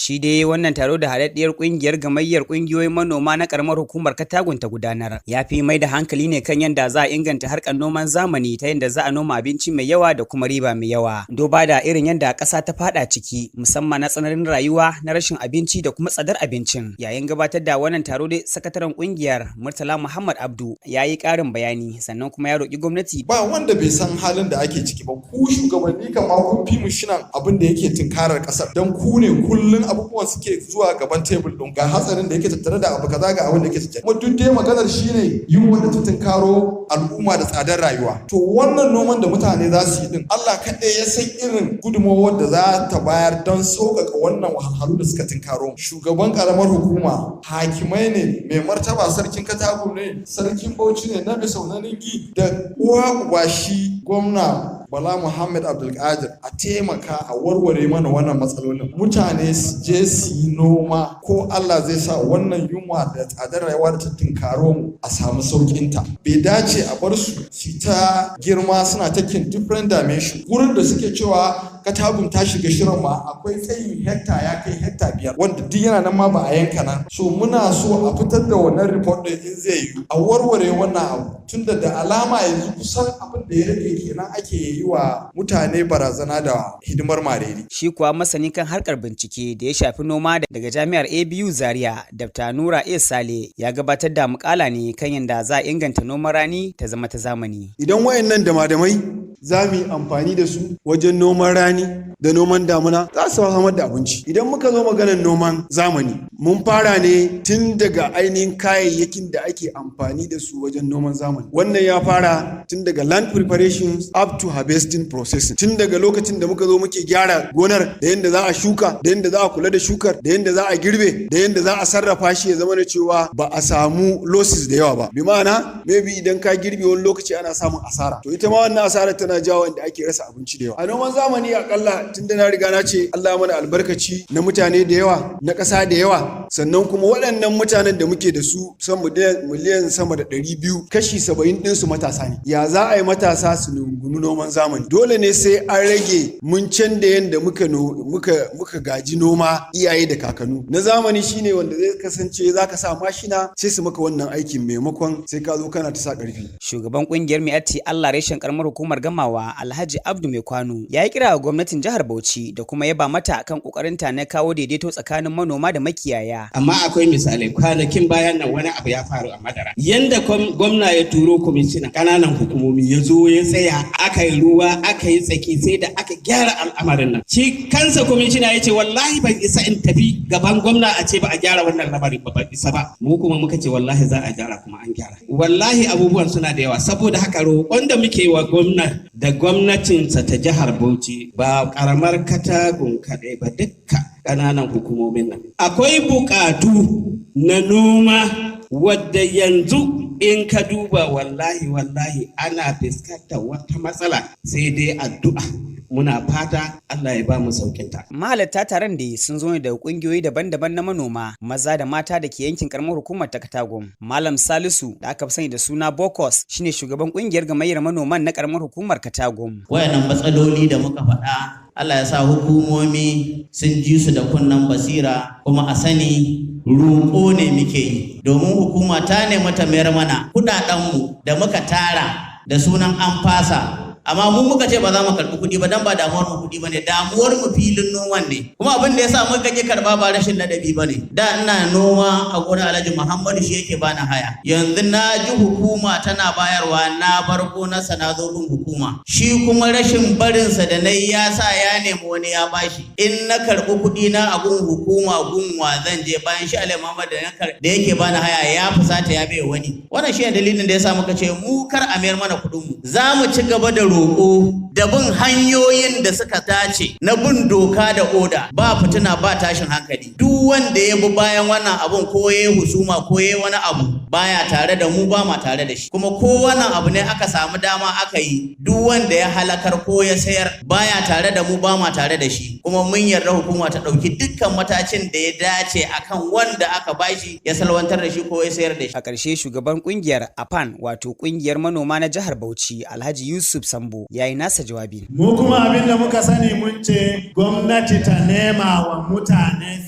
Shi dai wannan taro da haɗaɗɗiyar ƙungiyar gamayyar ƙungiyoyin manoma na Karamar Hukumar Katagum ta gudanar ya fi mai da hankali ne kan yadda za a inganta harkar noman zamani ta yadda za a noma abinci mai yawa da kuma riba mai yawa. Duba da irin yadda ƙasa ta faɗa ciki musamman na tsananin rayuwa na rashin abinci da kuma tsadar abincin. Yayin gabatar da wannan taro dai sakataren ƙungiyar Murtala Muhammad Abdu ya yi ƙarin bayani sannan kuma ya roƙi gwamnati. Ba wanda bai san halin da ake ciki ba, ku shugabanni kan ma kun fi mu shinan abin da yake tunkarar ƙasar, don ku ne kullun abubuwan suke zuwa gaban tebul ɗin, ga hatsarin da yake tattare da abu kaza ga abin da yake tattare. Kuma duk dai maganar shine yunwa da ta tunkaro al'umma da tsadar rayuwa. To wannan noman da mutane za su yi din, Allah kaɗai ya san irin gudunmawar da za ta bayar don sauƙaƙa wannan wahalhalu da suka tunkaro. Shugaban ƙaramar hukuma, hakimai ne, mai martaba sarkin Katagum ne, sarkin Bauchi ne, na Misau na Ningi, da uwa uba shi gwamna Bala Muhammad Abdulkadir a taimaka a warware mana wannan matsalolin. Mutane su je su yi noma ko Allah zai sa wannan yunwa da tsadar rayuwa da ta tunkaro mu a samu saukinta. Bai dace a bar su ta girma suna taking different dimension. Wurin da suke cewa Katagum ta shiga shirin ma akwai tsayin hekta ya kai hekta 5 wanda duk yana nan ma ba a yanka nan. So muna so a fitar da wannan report din in zai yi a warware wannan abu, tunda da alama yanzu kusan abin da ya rage kenan ake yi wa mutane barazana da hidimar mareri. Shi kuwa masani kan harkar bincike da ya shafi noma daga jami'ar ABU Zaria, Dr. Nura A. Sale ya gabatar da mukala ne kan yadda za a inganta noman rani ta zama ta zamani. Idan wayannan damadamai za mu yi amfani da su wajen noman rani da noman damuna za su samar da abinci. Idan muka zo maganar noman zamani, mun fara ne tun daga ainihin kayayyakin da ake amfani da su wajen noman zamani. Wannan ya fara tun daga land preparations up to harvesting processing. Tun daga lokacin da muka zo muke gyara gonar da yadda za a shuka, da yadda za a kula da shukar, da yadda za a girbe, da yadda za a sarrafa shi ya zama da cewa ba a samu losses da yawa ba. Bi ma'ana, maybe idan ka girbe wani lokaci ana samun asara. To ita ma wannan asara tana jawo inda ake rasa abinci da yawa. A noman zamani akalla tun da na riga na ce Allah mana albarkaci na mutane da yawa, na ƙasa da yawa, sannan kuma waɗannan mutanen da muke da su san miliyan sama da 200, kashi 70 ɗinsu matasa ne. Ya za a yi matasa su nungumi noman zamani? Dole ne sai an rage muncen da yanda muka gaji noma iyaye da kakannu. Na zamani shine wanda zai kasance za ka sa mashina sai su maka wannan aikin maimakon sai ka zo kana ta sa ƙarfi. Shugaban ƙungiyar Mi'atti Allah reshen Karamar Hukumar Gamawa Alhaji Abdu Mai Kwano ya yi kira ga gwamnatin jihar Bauchi da kuma yaba mata kan kokarinta na kawo daidaito tsakanin manoma da makiyaya. Amma akwai misalai, kwanakin bayan nan wani abu ya faru a Madara. Yanda gwamna ya turo kwamishinan ƙananan hukumomi ya zo ya tsaya aka yi ruwa aka yi tsaki sai da aka gyara al'amarin nan. Shi kansa kwamishina ya ce wallahi ban isa in tafi gaban gwamna a ce ba a gyara wannan lamarin ba, ban isa ba. Mu kuma muka ce wallahi za a gyara kuma an gyara. Wallahi abubuwan suna da yawa, saboda haka roƙon da muke wa gwamna da gwamnatinsa ta jihar Bauchi ba karamar Katagum kaɗai ba, dukka ƙananan hukumomin nan. Akwai buƙatu na noma wadda yanzu in ka duba wallahi ana fuskantar wata matsala sai dai addu'a. Muna fata Allah ya ba mu saukinta. Mahalarta taron da sun zo ne daga kungiyoyi daban-daban na manoma, maza da mata da ke yankin Karamar Hukumar ta Katagum. Malam Salisu da aka fi sani da suna Bokos shine shugaban kungiyar Gamayyar Manoman na Karamar Hukumar Katagum. Wayannan matsaloli da muka faɗa, Allah ya sa hukumomi sun ji su da kunnen basira, kuma a sani roƙo ne muke yi, domin hukuma ta nemi ta mayar mana kuɗaɗenmu da muka tara da sunan an fasa. Amma mun muka ce ba za mu karɓi kuɗi ba dan ba damuwar mu kuɗi bane, damuwar mu filin noman ne. Kuma abin da yasa muka ki karɓa ba rashin ladabi bane. Da ina noma a gonar Alhaji Muhammadu shi yake bani haya. Yanzu na ji hukuma tana bayarwa, na bar gonarsa na zo bin hukuma. Shi kuma rashin barinsa da nayi ya sa ya nemi wani ya bashi. In na karɓi kuɗi na a gun hukuma gunwa zan je, bayan shi Alhaji Muhammadu da yake bani haya ya fusata ya bai wani. Wannan shi ne dalilin da yasa muka ce mu kar a mayar mana kuɗin mu. Za mu ci gaba da roƙo da bin hanyoyin da suka dace na bin doka da oda, ba fitina ba tashin hankali. Duk wanda ya bi bayan wannan abun ko ya husuma ko ya wani abu baya tare da mu, ba ma tare da shi. Kuma ko wannan abu ne aka samu dama aka yi, duk wanda ya halakar ko ya sayar baya tare da mu, ba ma tare da shi. Kuma mun yarda hukuma ta ɗauki dukkan matakin da ya dace akan wanda aka bashi ya salwantar da shi ko ya sayar da shi. A ƙarshe shugaban ƙungiyar APAN wato ƙungiyar manoma na jihar Bauchi Alhaji Yusuf Sambo ya yi nasa jawabi. Mu kuma abin da muka sani mun ce gwamnati ta nema wa mutane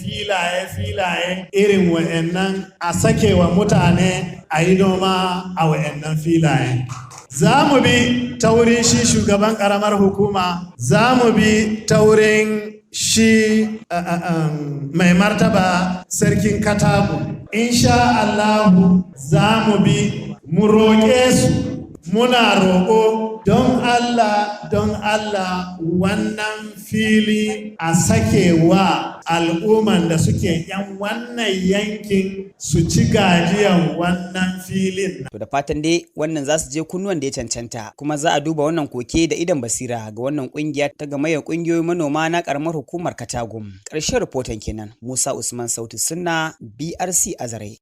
filaye irin wa'annan a sake wa mutane a yi noma a wa'annan filaye. Za mu bi ta wurin shi shugaban ƙaramar hukuma, za mu bi ta wurin shi mai martaba sarkin Katagum. Insha Allahu za mu bi mu roƙe su, muna roƙo don Allah wannan fili a sake wa al'umman da suke yan wannan yankin su ci gajiyan wannan filin. To da fatan dai wannan za su je kunnuwan da ya cancanta, kuma za a duba wannan koke da idan basira ga wannan kungiya ta gamayyar kungiyoyin manoma na karamar hukumar Katagum. Ƙarshen rahoton kenan. Musa Usman Sauti Sunna, BRC Azare.